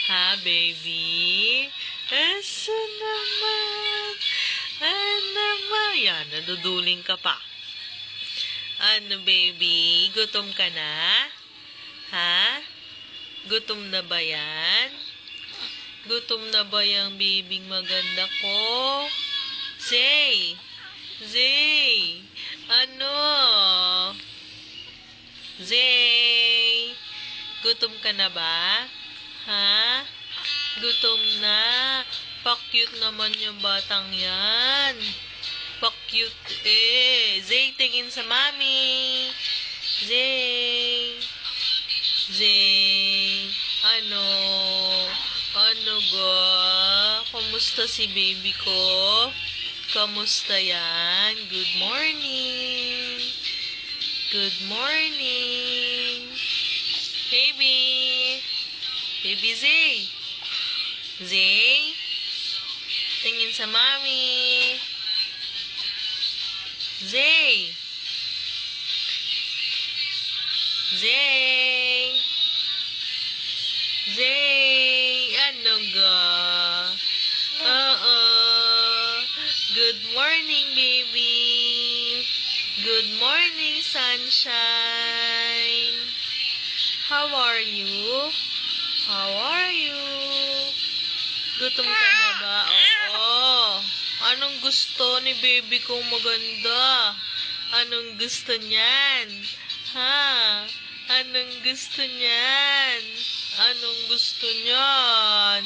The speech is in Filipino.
Ha, baby? Asa naman? Ano ba? Yan, naduduling ka pa. Ano, baby? Gutom ka na? Ha? Gutom na ba yan? Gutom na ba yung bibing maganda ko? Zay! Zay! Ano? Zay! Gutom ka na ba? Ha? Gutom na. Pa-cute naman yung batang yan. Pa-cute eh. Zay, tingin sa mami. Zay. Zay. Ano? Ano ga? Kamusta si baby ko? Kamusta yan? Good morning. Good morning. Baby. Baby Zay. Zay. Tingin sa mami. Zay. Zay. Zay. Ano ga? Good morning, baby. Good morning, sunshine. How are you? How are you? Gutom ka na ba? Oo. Anong gusto ni baby kong maganda? Anong gusto niyan? Ha? Anong gusto niyan? Anong gusto niyan?